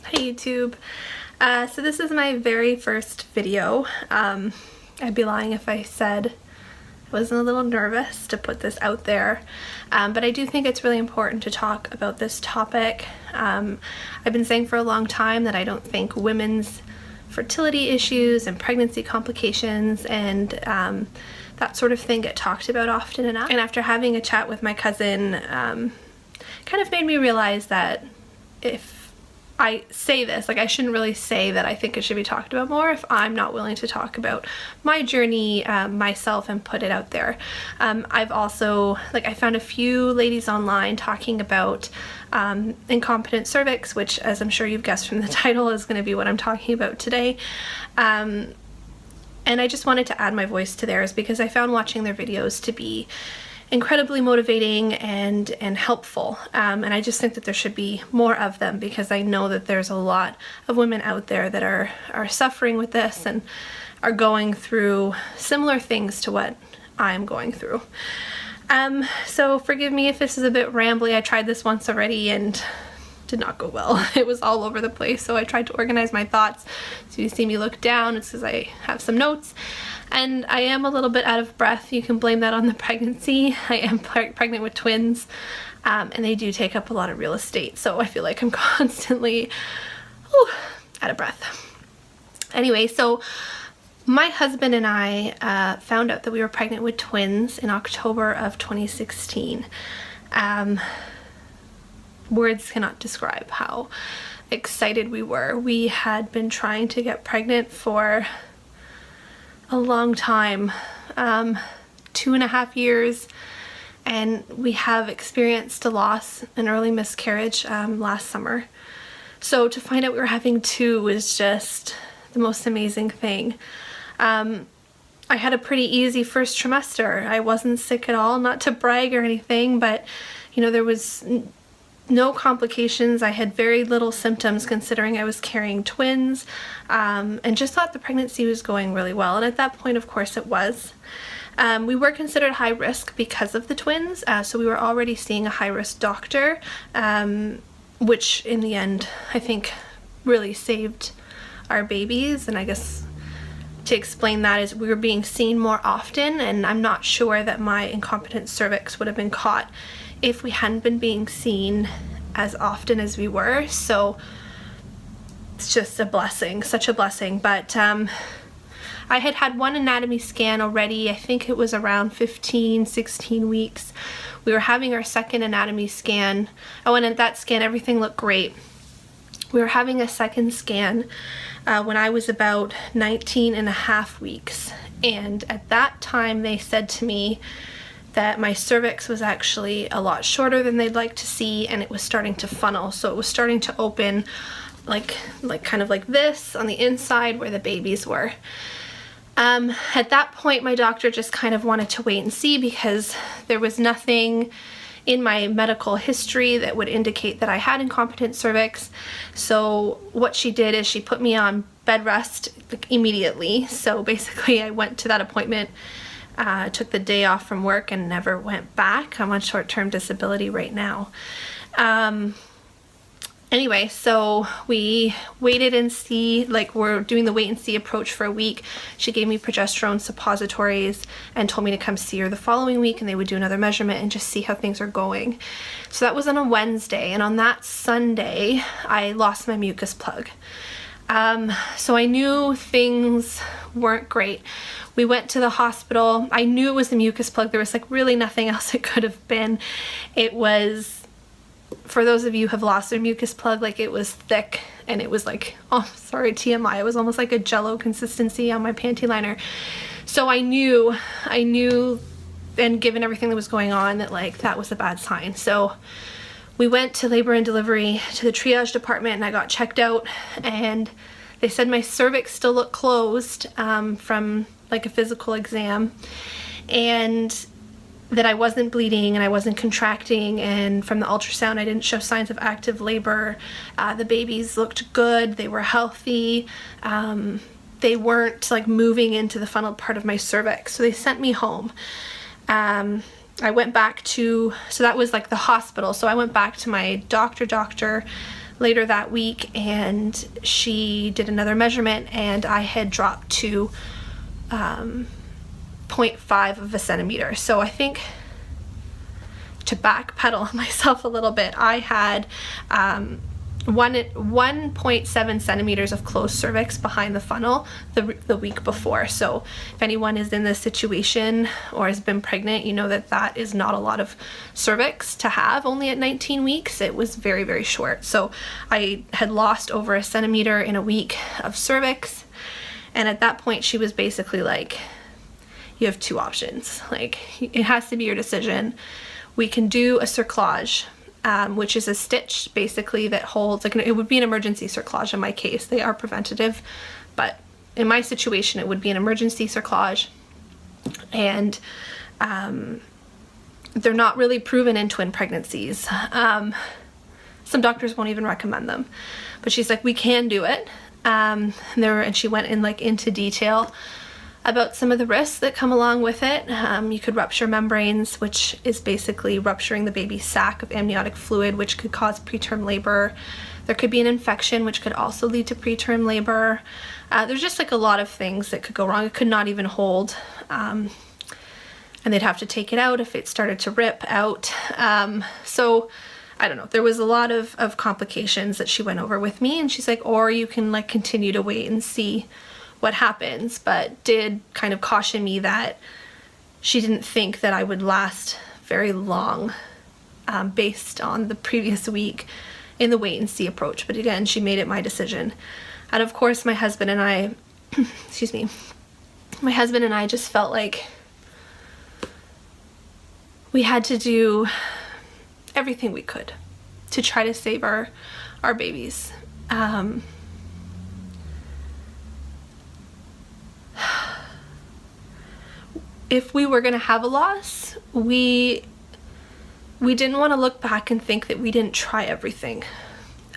Hi YouTube. So this is my very first video. I'd be lying if I said I wasn't a little nervous to put this out there, but I do think it's really important to talk about this topic. I've been saying for a long time that I don't think women's fertility issues and pregnancy complications and that sort of thing get talked about often enough. And after having a chat with my cousin, kind of made me realize that if I say this, like, I shouldn't really say that I think it should be talked about more if I'm not willing to talk about my journey myself and put it out there. I've also, I found a few ladies online talking about incompetent cervix, which, as I'm sure you've guessed from the title, is going to be what I'm talking about today. And I just wanted to add my voice to theirs because I found watching their videos to be incredibly motivating and helpful, and I just think that there should be more of them because I know that there's a lot of women out there that are suffering with this and are going through similar things to what I'm going through. So forgive me if this is a bit rambly. I tried this once already and did not go well. It was all over the place, so I tried to organize my thoughts. So you see me look down, it's because I have some notes. And I am a little bit out of breath. You can blame that on the pregnancy. I am pregnant with twins, and they do take up a lot of real estate, so I feel like I'm constantly out of breath. Anyway, so my husband and I found out that we were pregnant with twins in October of 2016. Words cannot describe how excited we were. We had been trying to get pregnant for a long time, 2.5 years, and we have experienced a loss, an early miscarriage last summer. So to find out we were having two was just the most amazing thing. I had a pretty easy first trimester. I wasn't sick at all, not to brag or anything, but you know, there was no complications. I had very little symptoms considering I was carrying twins, and just thought the pregnancy was going really well, and at that point of course it was. We were considered high risk because of the twins, so we were already seeing a high risk doctor, which in the end I think really saved our babies. And I guess to explain that is we were being seen more often, and I'm not sure that my incompetent cervix would have been caught if we hadn't been being seen as often as we were. So it's just a blessing, such a blessing. But I had one anatomy scan already. I think it was around 16 weeks. We were having our second anatomy scan. Oh, and at that scan everything looked great. We were having a second scan when I was about 19.5 weeks, and at that time they said to me that my cervix was actually a lot shorter than they'd like to see, and it was starting to funnel. So it was starting to open like kind of like this on the inside where the babies were. At that point my doctor just kind of wanted to wait and see because there was nothing in my medical history that would indicate that I had incompetent cervix. So what she did is she put me on bed rest immediately. So basically I went to that appointment, took the day off from work and never went back. I'm on short-term disability right now. Anyway, so we waited and see, we're doing the wait and see approach for a week. She gave me progesterone suppositories and told me to come see her the following week, and they would do another measurement and just see how things are going. So that was on a Wednesday, and on that Sunday I lost my mucus plug. So I knew things weren't great. We went to the hospital. I knew it was the mucus plug. There was really nothing else it could have been. It was, for those of you who have lost their mucus plug, it was thick, and it was oh, sorry, TMI, it was almost like a jello consistency on my panty liner. So I knew, and given everything that was going on, that that was a bad sign. So we went to labor and delivery to the triage department, and I got checked out, and they said my cervix still looked closed from a physical exam, and that I wasn't bleeding and I wasn't contracting, and from the ultrasound I didn't show signs of active labor. The babies looked good, they were healthy, they weren't moving into the funneled part of my cervix, so they sent me home. I went back to, so that was the hospital, so I went back to my doctor later that week, and she did another measurement, and I had dropped to 0.5 of a centimeter. So I think, to backpedal myself a little bit, I had 1.7 centimeters of closed cervix behind the funnel the week before. So if anyone is in this situation or has been pregnant, you know that that is not a lot of cervix to have only at 19 weeks. It was very, very short. So I had lost over a centimeter in a week of cervix. And at that point, she was basically like, you have two options. Like, it has to be your decision. We can do a cerclage, which is a stitch basically that holds, like, it would be an emergency cerclage in my case. They are preventative, but in my situation it would be an emergency cerclage, and they're not really proven in twin pregnancies. Some doctors won't even recommend them, but she's like, we can do it. And she went in like into detail about some of the risks that come along with it. You could rupture membranes, which is basically rupturing the baby's sac of amniotic fluid, which could cause preterm labor. There could be an infection, which could also lead to preterm labor. There's just like a lot of things that could go wrong. It could not even hold, and they'd have to take it out if it started to rip out. So I don't know, there was a lot of complications that she went over with me, and she's like, or you can like continue to wait and see what happens, but did kind of caution me that she didn't think that I would last very long, based on the previous week in the wait and see approach. But again, she made it my decision. And of course, my husband and I, excuse me, my husband and I just felt like we had to do everything we could to try to save our babies. If we were going to have a loss, we didn't want to look back and think that we didn't try everything.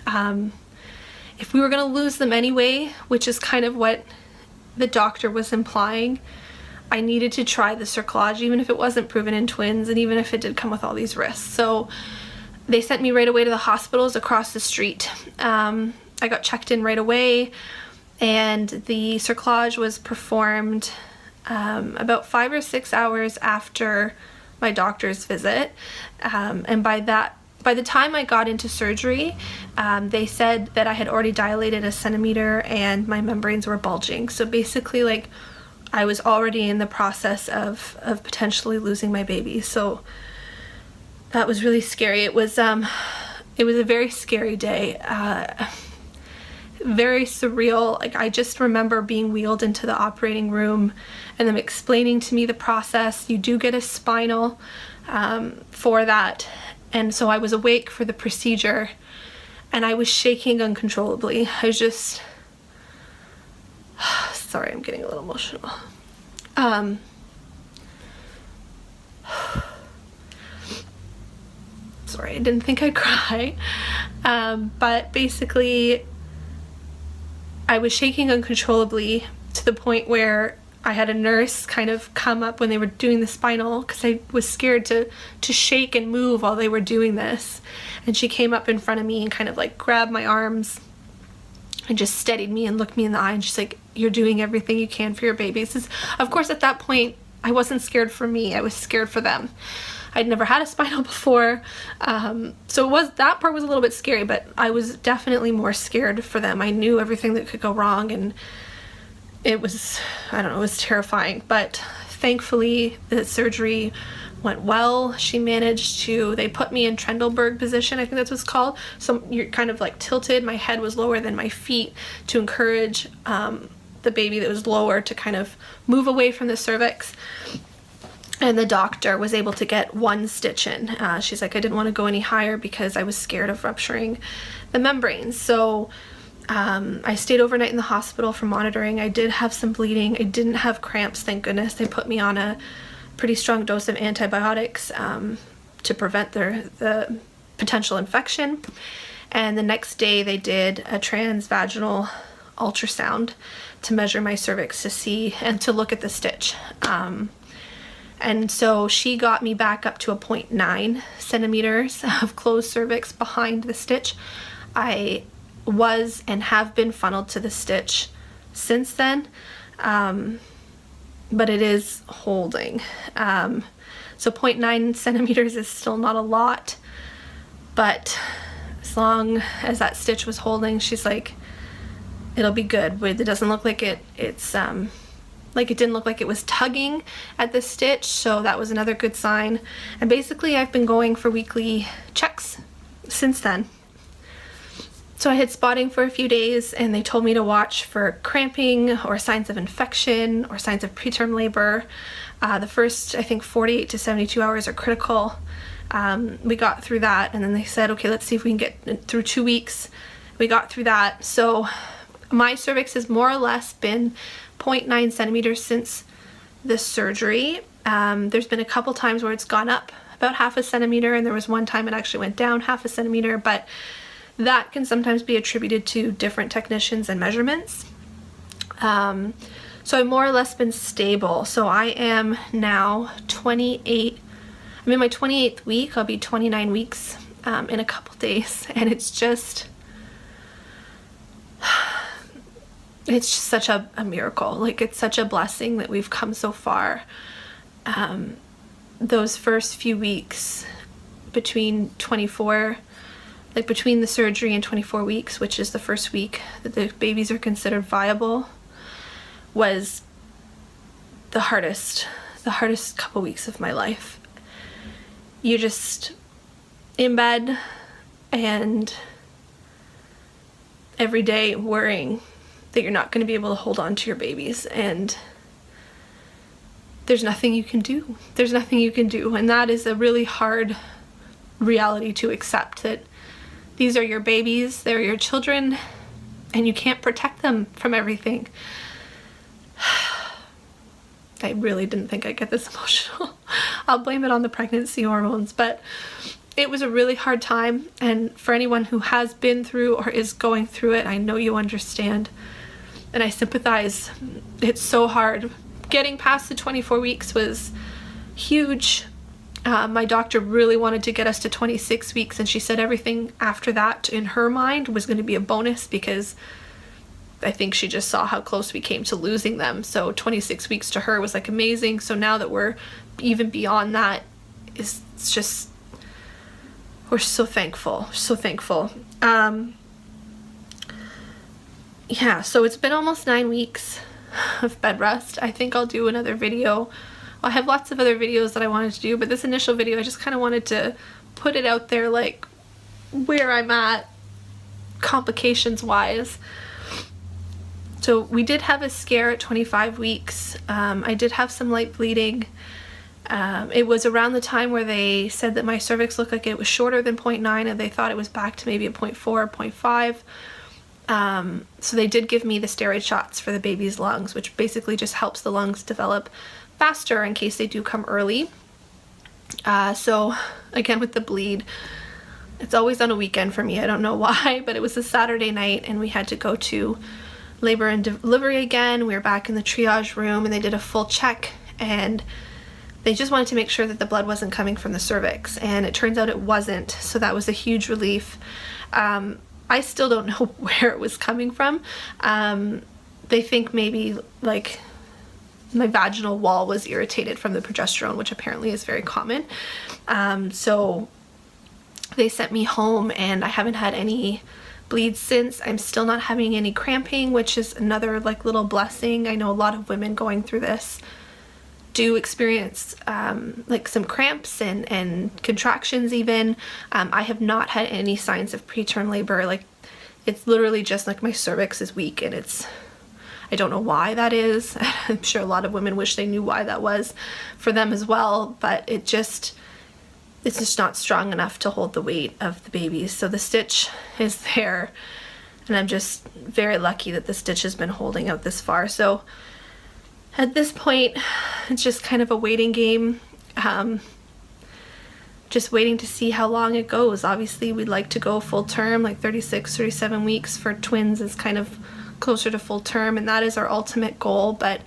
If we were going to lose them anyway, which is kind of what the doctor was implying, I needed to try the cerclage, even if it wasn't proven in twins, and even if it did come with all these risks. So they sent me right away to the hospitals across the street. I got checked in right away, and the cerclage was performed about 5 or 6 hours after my doctor's visit, and by the time I got into surgery, they said that I had already dilated a centimeter and my membranes were bulging. So basically, like, I was already in the process of potentially losing my baby. So that was really scary. It was a very scary day. Very surreal. Like, I just remember being wheeled into the operating room and them explaining to me the process. You do get a spinal for that, and so I was awake for the procedure, and I was shaking uncontrollably. I was just sorry, I'm getting a little emotional. Sorry, I didn't think I'd cry, but basically I was shaking uncontrollably to the point where I had a nurse kind of come up when they were doing the spinal, because I was scared to shake and move while they were doing this. And she came up in front of me and kind of like grabbed my arms and just steadied me and looked me in the eye, and she's like, you're doing everything you can for your babies. Of course, at that point, I wasn't scared for me, I was scared for them. I'd never had a spinal before, so that part was a little bit scary, but I was definitely more scared for them. I knew everything that could go wrong, and it was, I don't know, it was terrifying. But thankfully, the surgery went well. She managed to, they put me in Trendelenburg position, I think that's what it's called. So you're kind of like tilted, my head was lower than my feet to encourage the baby that was lower to kind of move away from the cervix. And the doctor was able to get one stitch in. She's like, I didn't want to go any higher because I was scared of rupturing the membranes. So I stayed overnight in the hospital for monitoring. I did have some bleeding. I didn't have cramps, thank goodness. They put me on a pretty strong dose of antibiotics to prevent the potential infection. And the next day they did a transvaginal ultrasound to measure my cervix to see and to look at the stitch. And so she got me back up to a 0.9 centimeters of closed cervix behind the stitch. I was and have been funneled to the stitch since then, but it is holding. So 0.9 centimeters is still not a lot, but as long as that stitch was holding, she's like, it'll be good. It doesn't look like it's like it didn't look like it was tugging at the stitch, so that was another good sign. And basically I've been going for weekly checks since then. So I had spotting for a few days, and they told me to watch for cramping or signs of infection or signs of preterm labor. The first, I think, 48 to 72 hours are critical. We got through that, and then they said, okay, let's see if we can get through 2 weeks. We got through that. So my cervix has more or less been 0.9 centimeters since the surgery. There's been a couple times where it's gone up about 0.5 centimeter, and there was one time it actually went down 0.5 centimeter, but that can sometimes be attributed to different technicians and measurements. So I've more or less been stable. So I am now 28, I'm in my 28th week. I'll be 29 weeks in a couple days, and it's just such a miracle. Like, it's such a blessing that we've come so far. Those first few weeks between between the surgery and 24 weeks, which is the first week that the babies are considered viable, was the hardest couple weeks of my life. You're just in bed and every day worrying that you're not going to be able to hold on to your babies, and there's nothing you can do. There's nothing you can do, and that is a really hard reality to accept, that these are your babies, they're your children, and you can't protect them from everything. I really didn't think I'd get this emotional. I'll blame it on the pregnancy hormones, but it was a really hard time, and for anyone who has been through or is going through it, I know you understand, and I sympathize. It's so hard. Getting past the 24 weeks was huge. My doctor really wanted to get us to 26 weeks, and she said everything after that in her mind was going to be a bonus, because I think she just saw how close we came to losing them. So 26 weeks to her was like amazing. So now that we're even beyond that, it's just, we're so thankful, so thankful. Yeah, so it's been almost 9 weeks of bed rest. I think I'll do another video. I have lots of other videos that I wanted to do, but this initial video, I just kind of wanted to put it out there, like where I'm at complications wise. So we did have a scare at 25 weeks. I did have some light bleeding. It was around the time where they said that my cervix looked like it was shorter than 0.9, and they thought it was back to maybe a 0.4 or 0.5. So they did give me the steroid shots for the baby's lungs, which basically just helps the lungs develop faster in case they do come early. So again, with the bleed, it's always on a weekend for me. I don't know why, but it was a Saturday night, and we had to go to labor and delivery again. We were back in the triage room, and they did a full check, and they just wanted to make sure that the blood wasn't coming from the cervix, and it turns out it wasn't. So that was a huge relief. I still don't know where it was coming from. They think maybe like my vaginal wall was irritated from the progesterone, which apparently is very common. So they sent me home, and I haven't had any bleeds since. I'm still not having any cramping, which is another like little blessing. I know a lot of women going through this do experience like some cramps and contractions even. I have not had any signs of preterm labor. Like, it's literally just like my cervix is weak, and I don't know why that is. I'm sure a lot of women wish they knew why that was for them as well, but it's just not strong enough to hold the weight of the babies. So the stitch is there, and I'm just very lucky that the stitch has been holding out this far. So at this point, it's just kind of a waiting game. Just waiting to see how long it goes. Obviously, we'd like to go full term, like 36, 37 weeks for twins is kind of closer to full term, and that is our ultimate goal. But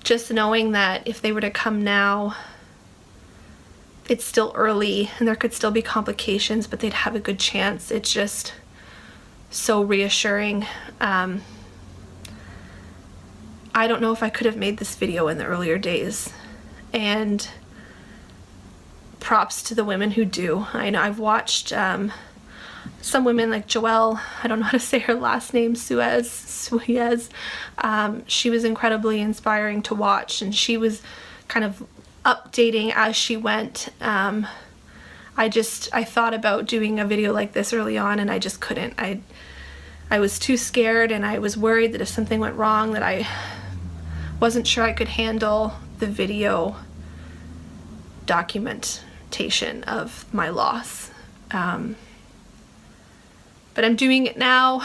just knowing that if they were to come now, it's still early and there could still be complications, but they'd have a good chance. It's just, so reassuring. I don't know if I could have made this video in the earlier days, and props to the women who do. I know I've watched some women like Joelle, I don't know how to say her last name, Suez. She was incredibly inspiring to watch, and she was kind of updating as she went. I thought about doing a video like this early on, and I just couldn't. I was too scared, and I was worried that if something went wrong, that I wasn't sure I could handle the video documentation of my loss. But I'm doing it now,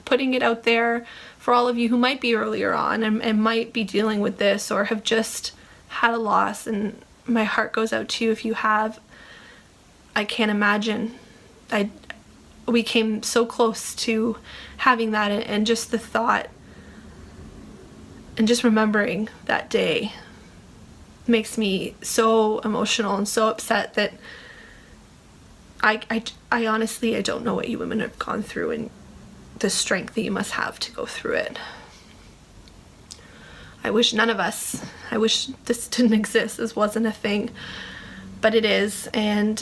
putting it out there for all of you who might be earlier on and might be dealing with this or have just had a loss, and my heart goes out to you if you have. I can't imagine. We came so close to having that, and just the thought and just remembering that day makes me so emotional and so upset that I honestly, I don't know what you women have gone through and the strength that you must have to go through it. I wish none of us, I wish this didn't exist, this wasn't a thing, but it is. And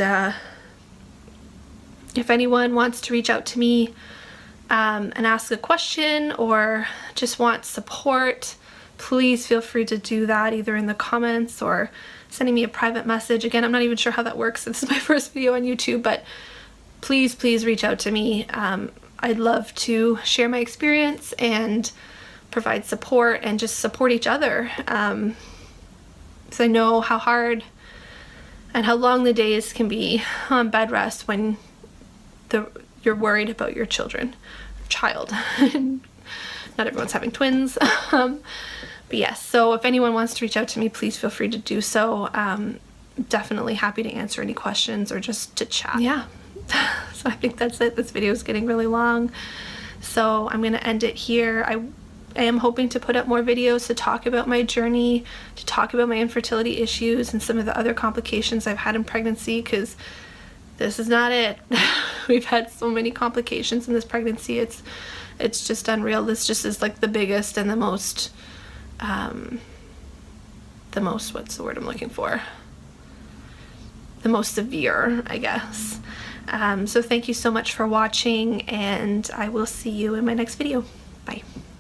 if anyone wants to reach out to me and ask a question or just want support, please feel free to do that either in the comments or sending me a private message. Again, I'm not even sure how that works. This is my first video on YouTube, but please reach out to me. I'd love to share my experience and provide support and just support each other. Because I know how hard and how long the days can be on bed rest when you're worried about your child. Not everyone's having twins. But yes, so if anyone wants to reach out to me, please feel free to do so. Definitely happy to answer any questions or just to chat. Yeah, so I think that's it. This video is getting really long, so I'm going to end it here. I am hoping to put up more videos to talk about my journey, to talk about my infertility issues and some of the other complications I've had in pregnancy, because this is not it. We've had so many complications in this pregnancy. It's just unreal. This just is like the biggest and the most, what's the word I'm looking for? The most severe, I guess. So thank you so much for watching, and I will see you in my next video. Bye.